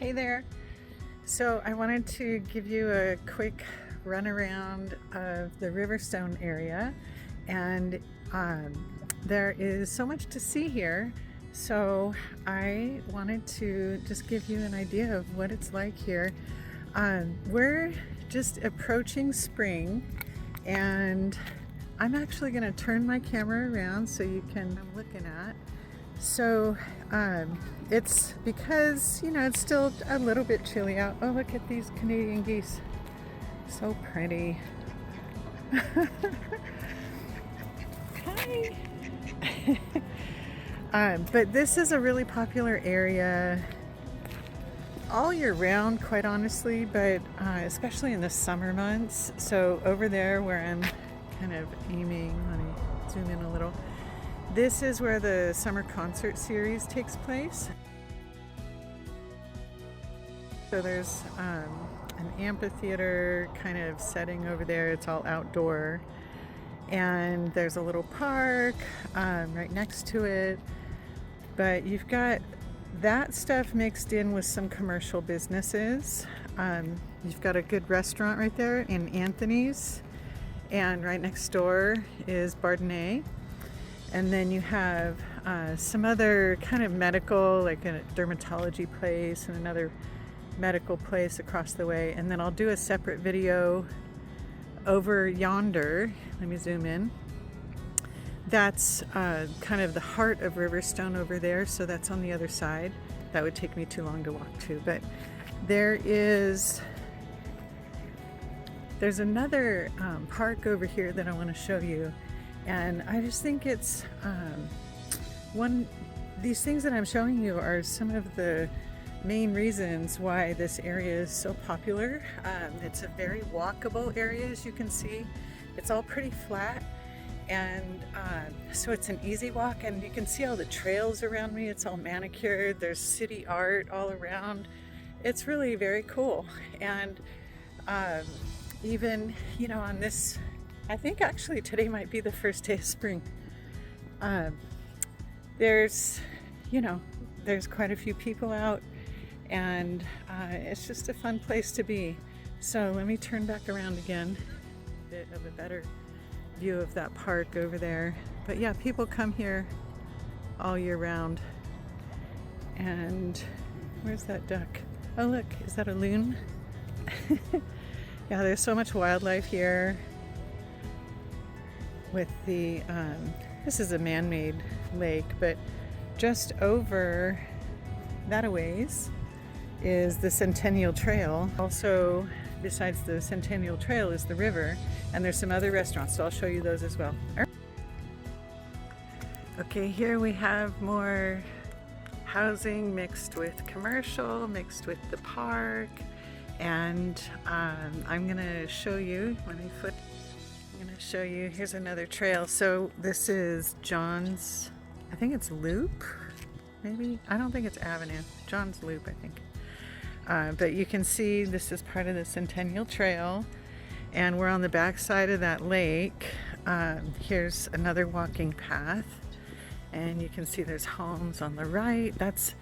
Hey there. So I wanted to give you a quick run around of the Riverstone area, and there is so much to see here. So I wanted to just give you an idea of what it's like here. We're just approaching spring, and I'm actually going to turn my camera around so you can I'm looking at. So it's because, it's still a little bit chilly out. Oh, look at these Canadian geese. So pretty. Hi. But this is a really popular area all year round, quite honestly, but especially in the summer months. So over there where I'm kind of aiming, let me zoom in a little. This is where the summer concert series takes place. So there's an amphitheater kind of setting over there. It's all outdoor. And there's a little park right next to it. But you've got that stuff mixed in with some commercial businesses. You've got a good restaurant right there in Anthony's. And right next door is Bardonnay. And then you have some other kind of medical, like a dermatology place and another medical place across the way. And then I'll do a separate video over yonder. Let me zoom in. That's kind of the heart of Riverstone over there. So that's on the other side. That would take me too long to walk to. But there's another park over here that I want to show you. And I just think it's these things that I'm showing you are some of the main reasons why this area is so popular. It's a very walkable area, as you can see. It's all pretty flat, and so it's an easy walk, and you can see all the trails around me. It's all manicured. There's city art all around. It's really very cool. And even, on this, I think actually today might be the first day of spring. There's quite a few people out, and it's just a fun place to be. So let me turn back around again, a bit of a better view of that park over there. But yeah, people come here all year round. And where's that duck? Oh look, is that a loon? Yeah, there's so much wildlife here. With the this is a man-made lake, but just over that a ways is the Centennial Trail. Also, besides the Centennial Trail is the river, and there's some other restaurants, so I'll show you those as well. Okay, here we have more housing mixed with commercial, mixed with the park, and I'm gonna show you, show you, here's another trail. So this is John's, I think it's Loop, maybe? I don't think it's Avenue. John's Loop, I think. But you can see this is part of the Centennial Trail, and we're on the back side of that lake. Here's another walking path, and you can see there's homes on the right. That's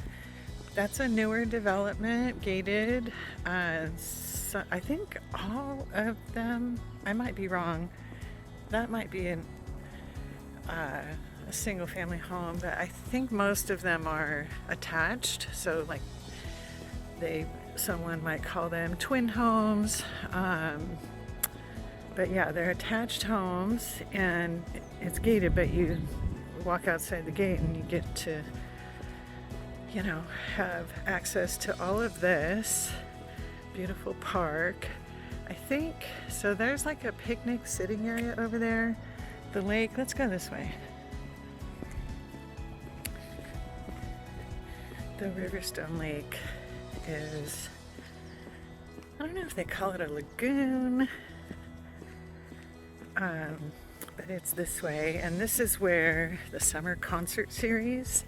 a newer development, gated. So I think all of them, I might be wrong, that might be a single family home, but I think most of them are attached. So like someone might call them twin homes. But yeah, they're attached homes, and it's gated, but you walk outside the gate and you get to, have access to all of this beautiful park. I think, so there's like a picnic sitting area over there. The lake, let's go this way. The Riverstone Lake is, I don't know if they call it a lagoon, but it's this way. And this is where the summer concert series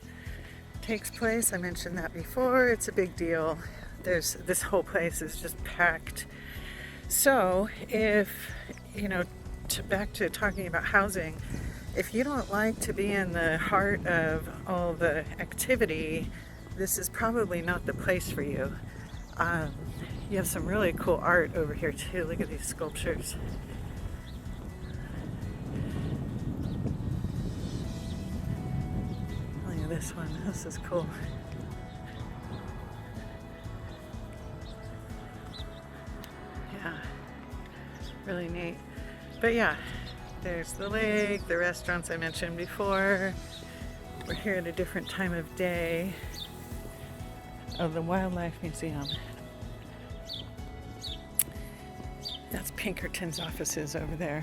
takes place. I mentioned that before. It's a big deal. This whole place is just packed. So if, back to talking about housing, if you don't like to be in the heart of all the activity, this is probably not the place for you. Um, you have some really cool art over here too. Look at these sculptures. Look at this one. This is cool. Yeah, really neat. But yeah, there's the lake, the restaurants I mentioned before. We're here at a different time of day. Oh, the Wildlife Museum. That's Pinkerton's offices over there.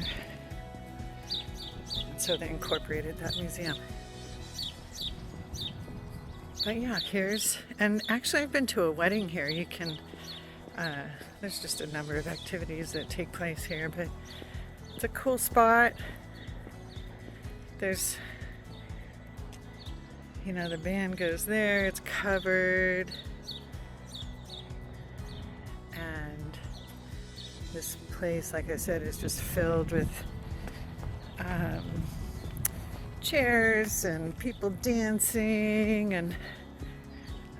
And so they incorporated that museum. But yeah, and actually I've been to a wedding here. You can, there's just a number of activities that take place here, but it's a cool spot. There's, the band goes there, it's covered. And this place, like I said, is just filled with chairs and people dancing. And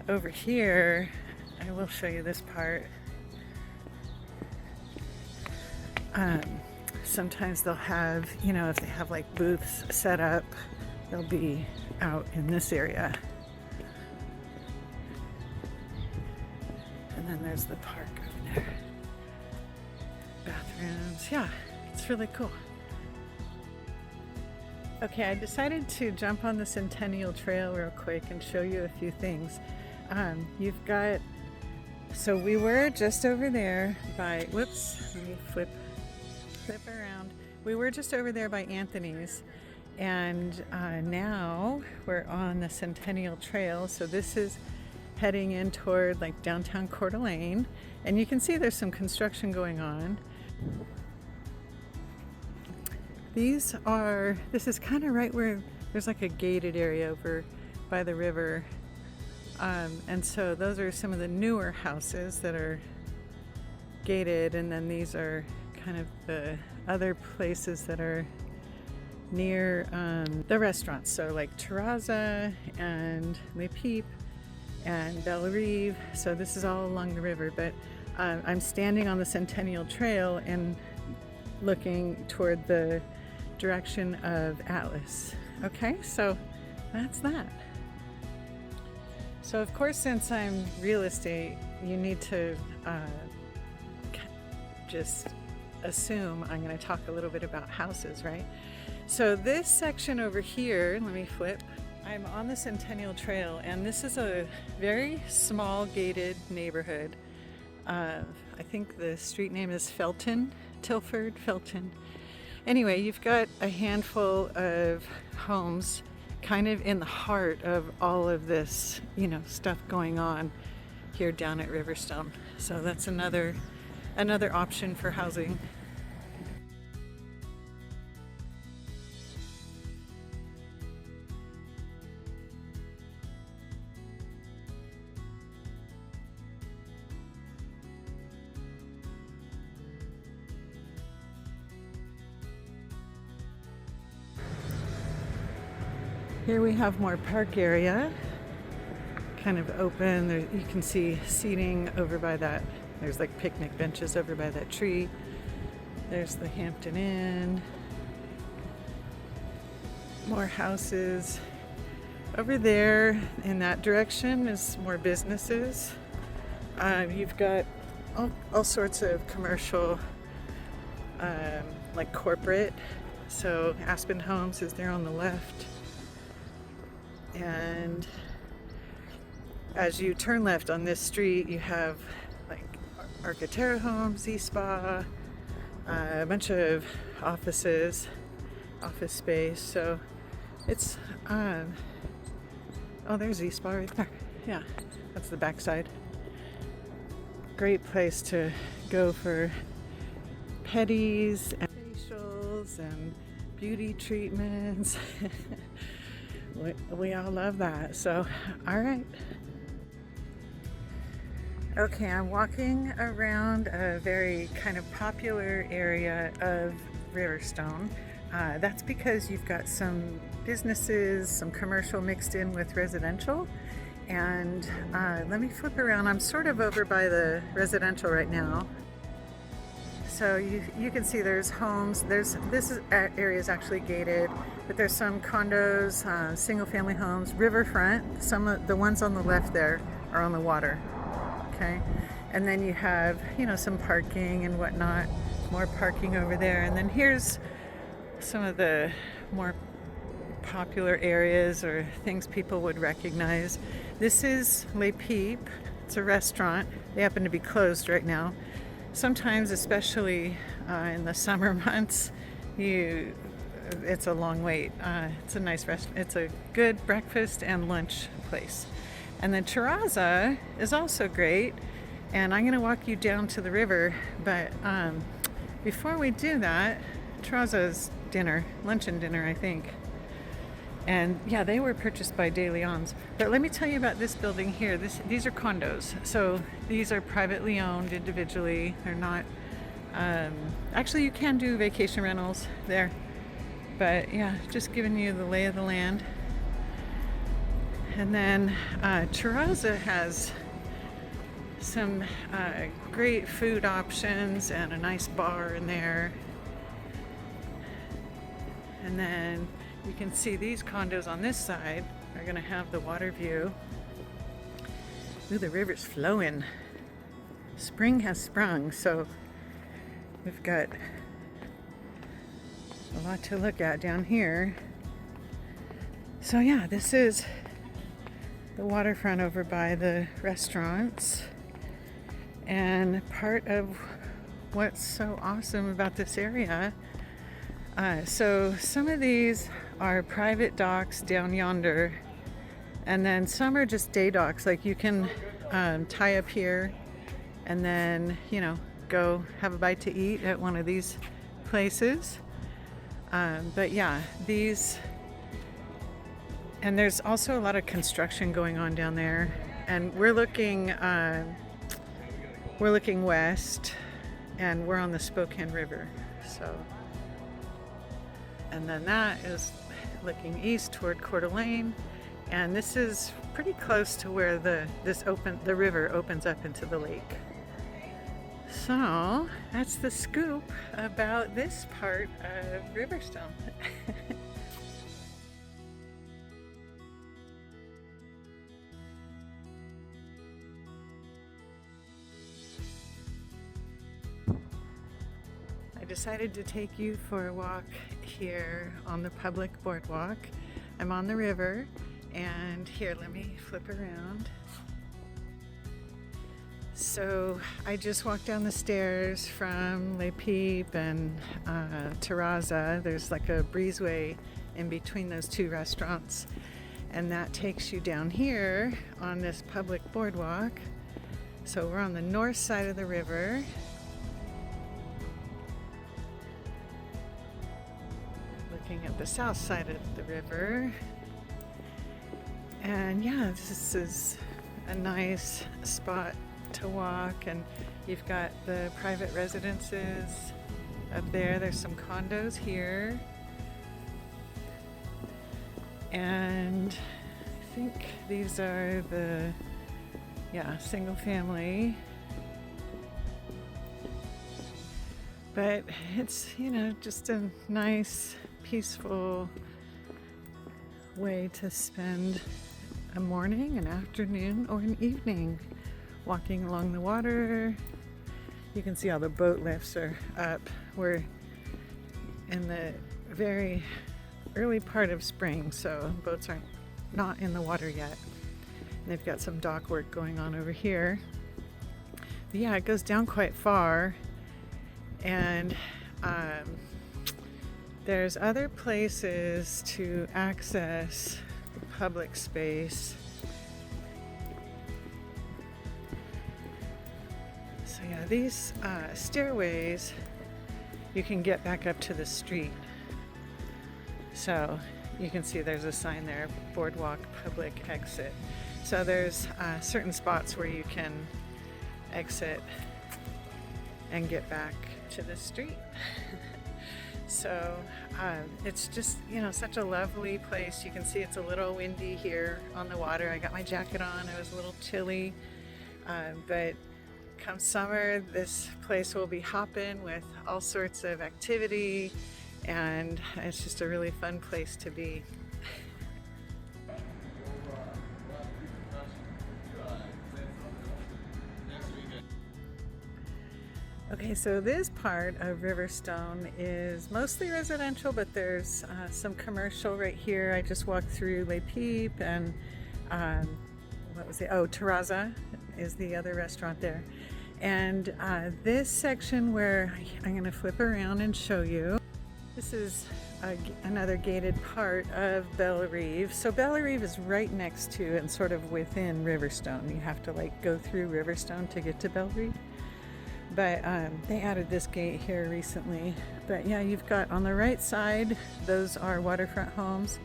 over here, I will show you this part. Sometimes they'll have, if they have like booths set up, they'll be out in this area. And then there's the park over there. Bathrooms. Yeah, it's really cool. Okay, I decided to jump on the Centennial Trail real quick and show you a few things. So we were just over there by, whoops, let me flip around. We were just over there by Anthony's, and now we're on the Centennial Trail. So this is heading in toward like downtown Coeur d'Alene, and you can see there's some construction going on. This is kind of right where there's like a gated area over by the river. And so those are some of the newer houses that are gated, and then these are kind of the other places that are near the restaurants. So like Terraza and Le Peep and Belle Rive. So this is all along the river, but I'm standing on the Centennial Trail and looking toward the direction of Atlas. Okay, so that's that. So of course, since I'm real estate, you need to just assume I'm going to talk a little bit about houses, right? So this section over here, let me flip. I'm on the Centennial Trail, and this is a very small gated neighborhood. I think the street name is Tilford Felton. Anyway, you've got a handful of homes kind of in the heart of all of this, stuff going on here down at Riverstone. So that's another option for housing. Here we have more park area, kind of open. There, you can see seating over by that. There's like picnic benches over by that tree. There's the Hampton Inn. More houses. Over there in that direction is more businesses. You've got all sorts of commercial, like corporate. So Aspen Homes is there on the left. And as you turn left on this street, you have like Arcatera Homes, Z-Spa, a bunch of office space. So it's, there's Z-Spa right there. Yeah, that's the backside. Great place to go for pedis and facials and beauty treatments. We all love that. So, all right. Okay, I'm walking around a very kind of popular area of Riverstone. That's because you've got some businesses, some commercial mixed in with residential. And let me flip around. I'm sort of over by the residential right now. So you can see there's homes. This area is actually gated, but there's some condos, single family homes, riverfront. Some of the ones on the left there are on the water. Okay, and then you have, you know, some parking and whatnot, more parking over there. And then here's some of the more popular areas or things people would recognize. This is Le Peep. It's a restaurant. They happen to be closed right now. Sometimes, especially in the summer months, it's a long wait. It's a nice restaurant. It's a good breakfast and lunch place. And then Terraza is also great. And I'm going to walk you down to the river. But before we do that, Terraza's lunch and dinner, I think. And yeah, they were purchased by De Leon's. But let me tell you about this building here. These are condos. So these are privately owned individually. They're not, actually you can do vacation rentals there. But yeah, just giving you the lay of the land. And then Terraza has some great food options and a nice bar in there. And then you can see these condos on this side are going to have the water view. Ooh, the river's flowing. Spring has sprung, so we've got a lot to look at down here. So yeah, this is the waterfront over by the restaurants. And part of what's so awesome about this area, so some of these are private docks down yonder, and then some are just day docks. Like you can tie up here and then, you know, go have a bite to eat at one of these places. But yeah, these, and there's also a lot of construction going on down there, and we're looking west, and we're on the Spokane River. So, and then that is looking east toward Coeur d'Alene, and this is pretty close to where the river opens up into the lake. So that's the scoop about this part of Riverstone. I decided to take you for a walk here on the public boardwalk. I'm on the river, and here, let me flip around. So I just walked down the stairs from Le Peep and Terraza. There's like a breezeway in between those two restaurants, and that takes you down here on this public boardwalk. So we're on the north side of the river. Looking at the south side of the river. And yeah, this is a nice spot to walk, and you've got the private residences up there. There's some condos here, and I think these are the single family. But it's, you know, just a nice, peaceful way to spend a morning, an afternoon, or an evening walking along the water. You can see all the boat lifts are up. We're in the very early part of spring, so boats aren't not in the water yet. And they've got some dock work going on over here. But yeah, it goes down quite far, and there's other places to access the public space. So yeah, these stairways, you can get back up to the street. So you can see there's a sign there, boardwalk public exit. So there's certain spots where you can exit and get back to the street. So it's just, such a lovely place. You can see it's a little windy here on the water. I got my jacket on. It was a little chilly, but come summer, this place will be hopping with all sorts of activity, and it's just a really fun place to be. Okay, so this part of Riverstone is mostly residential, but there's some commercial right here. I just walked through Le Peep and what was it? Oh, Terraza is the other restaurant there. And this section where I'm going to flip around and show you, this is another gated part of Bellerive. So Bellerive is right next to and sort of within Riverstone. You have to like go through Riverstone to get to Bellerive. But they added this gate here recently. But yeah, you've got on the right side, those are waterfront homes.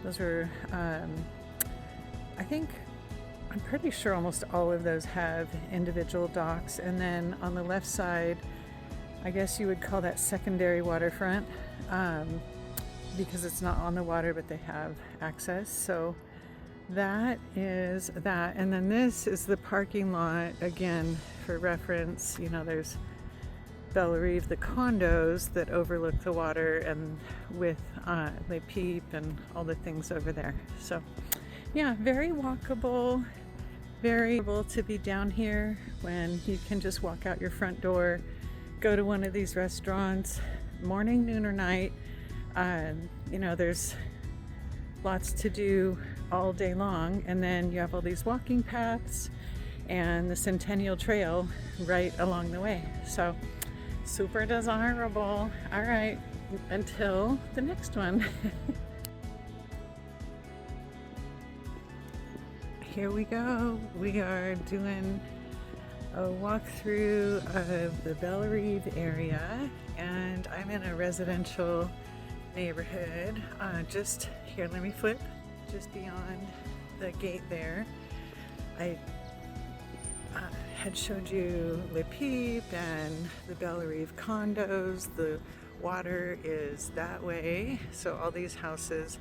Those are, I'm pretty sure almost all of those have individual docks. And then on the left side, I guess you would call that secondary waterfront, because it's not on the water, but they have access. So that is that. And then this is the parking lot, again, for reference. There's Bellerive, the condos that overlook the water, and with Le Peep and all the things over there. So yeah, very walkable, very able to be down here when you can just walk out your front door, go to one of these restaurants, morning, noon, or night. There's lots to do all day long, and then you have all these walking paths and the Centennial Trail right along the way. So super desirable. All right, until the next one. Here we go. We are doing a walkthrough of the Bellerive area, and I'm in a residential neighborhood. Just here, let me flip. Just beyond the gate there, I had showed you Le Peep and the Bellerive condos. The water is that way, so all these houses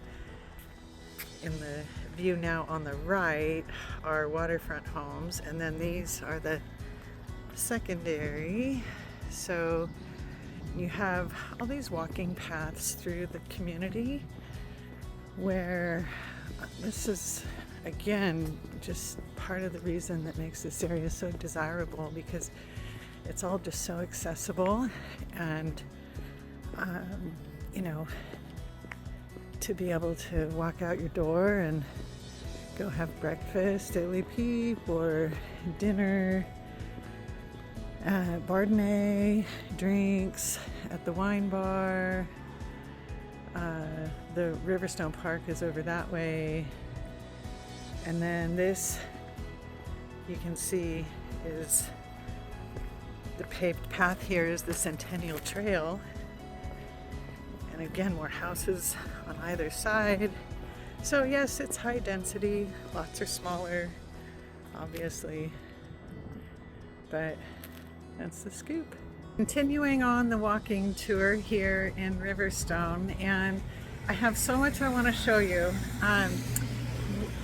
in the view now on the right are waterfront homes, and then these are the secondary. So you have all these walking paths through the community, where this is, again, just part of the reason that makes this area so desirable, because it's all just so accessible. And to be able to walk out your door and go have breakfast at Le Peep, or dinner at Bardenay, drinks at the wine bar. The Riverstone Park is over that way. And then this, you can see, is the paved path here is the Centennial Trail. And again, more houses on either side. So yes, it's high density. Lots are smaller, obviously. But that's the scoop. Continuing on the walking tour here in Riverstone, and I have so much I want to show you.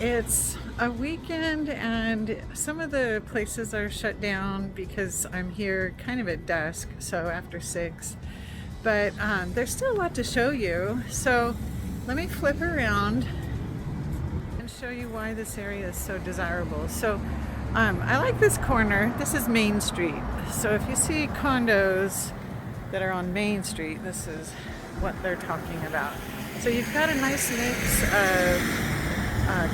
It's a weekend and some of the places are shut down because I'm here kind of at dusk, so after 6. But there's still a lot to show you. So let me flip around and show you why this area is so desirable. So I like this corner. This is Main Street. So if you see condos that are on Main Street, this is what they're talking about. So you've got a nice mix of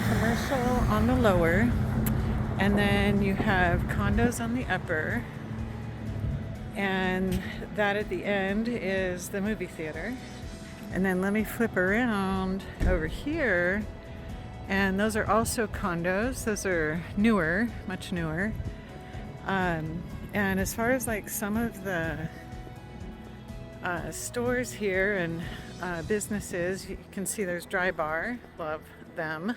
commercial on the lower, and then you have condos on the upper, and that at the end is the movie theater. And then let me flip around over here, and those are also condos. Those are newer, much newer. And as far as like some of the stores here and businesses, you can see there's Dry Bar, love them.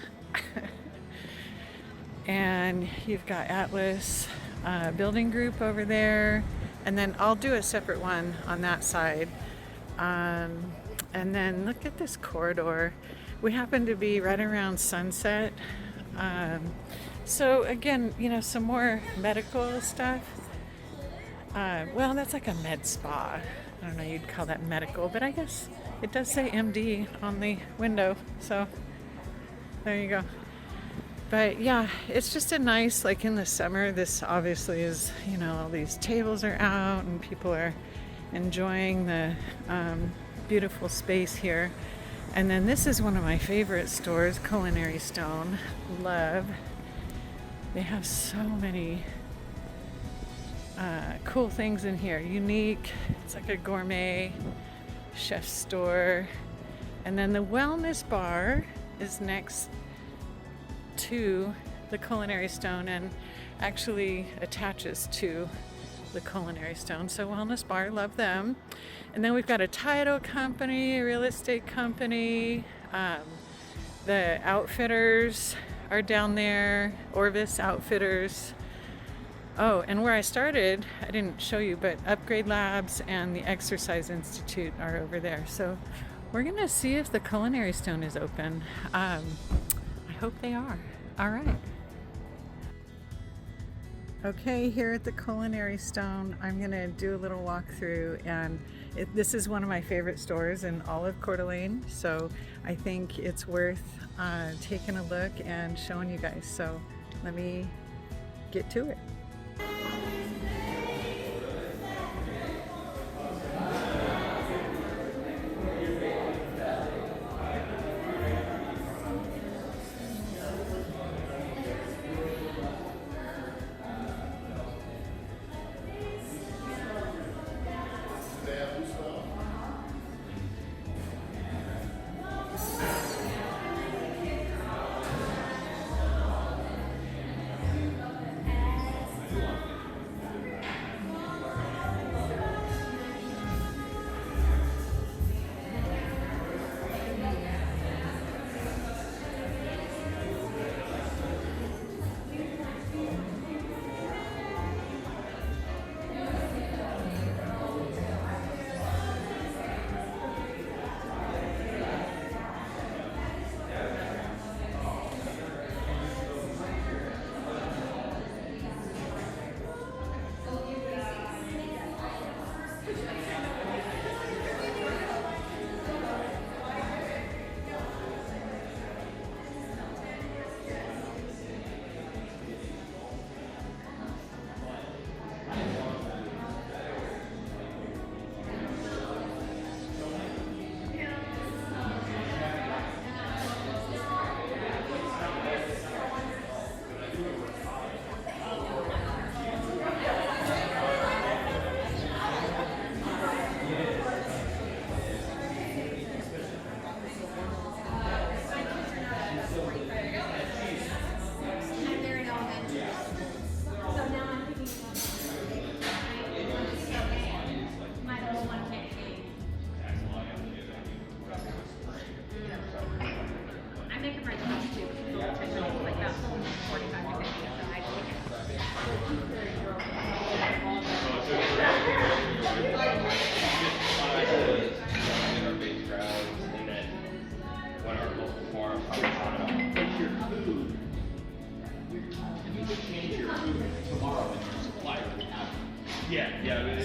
And you've got Atlas Building Group over there, and then I'll do a separate one on that side. And then look at this corridor. We happen to be right around sunset. So again, you know, some more medical stuff. Well, that's like a med spa. I don't know, you'd call that medical, but I guess it does say MD on the window. So there you go. But yeah, it's just a nice, like in the summer, this obviously is, you know, all these tables are out and people are enjoying the beautiful space here. And then this is one of my favorite stores, Culinary Stone. Love. They have so many cool things in here. Unique. It's like a gourmet chef store. And then the wellness bar is next to the Culinary Stone and actually attaches to the Culinary Stone. So wellness bar, love them. And then we've got a title company, a real estate company. The outfitters are down there, Orvis Outfitters. Oh, and where I started, I didn't show you, but Upgrade Labs and the Exercise Institute are over there. So we're gonna see if the Culinary Stone is open. I hope they are. All right. Okay, here at the Culinary Stone, I'm gonna do a little walkthrough, and this is one of my favorite stores in all of Coeur d'Alene, so I think it's worth taking a look and showing you guys. So let me get to it.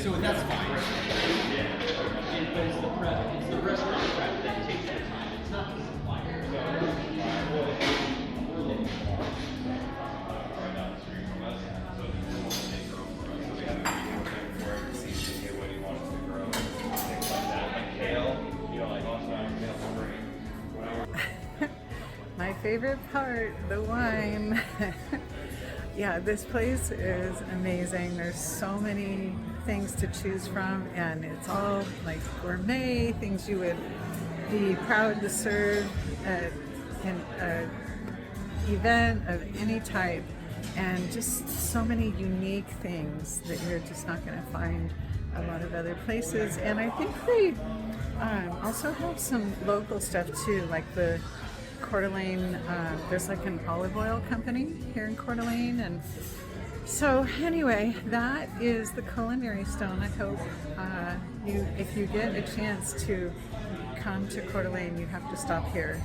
So that's fine. But it's the prep, it's the restaurant prep that takes the time. It's not the supplier. My favorite part, the wine. Yeah, this place is amazing. There's so many things to choose from, and it's all like gourmet things you would be proud to serve at an event of any type, and just so many unique things that you're just not going to find a lot of other places. And I think they also have some local stuff too, like the Coeur d'Alene, there's like an olive oil company here in Coeur d'Alene, and So anyway, that is the Culinary Stone. I hope if you get a chance to come to Coeur d'Alene, you have to stop here.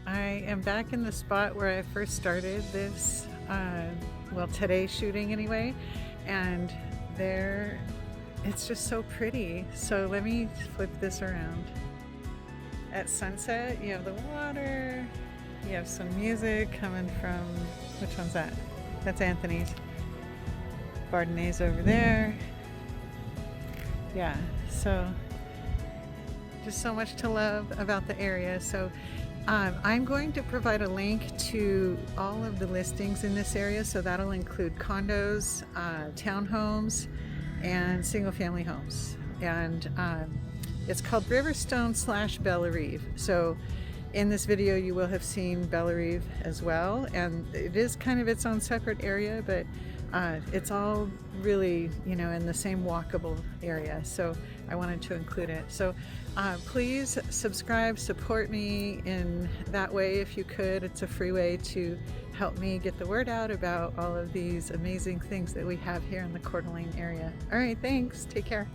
I am back in the spot where I first started this, well, today's shooting anyway, and there, it's just so pretty. So let me flip this around. At sunset, you have the water, you have some music coming from, which one's that? That's Anthony's. Bardonnay's over there. Yeah, so just so much to love about the area. So I'm going to provide a link to all of the listings in this area, so that'll include condos, townhomes, and single-family homes. And it's called Riverstone / Bellarive. So in this video you will have seen Bellarive as well, and it is kind of its own separate area, but it's all really, you know, in the same walkable area, so I wanted to include it. So please subscribe, support me in that way if you could. It's a free way to help me get the word out about all of these amazing things that we have here in the Coeur d'Alene area. All right, thanks. Take care.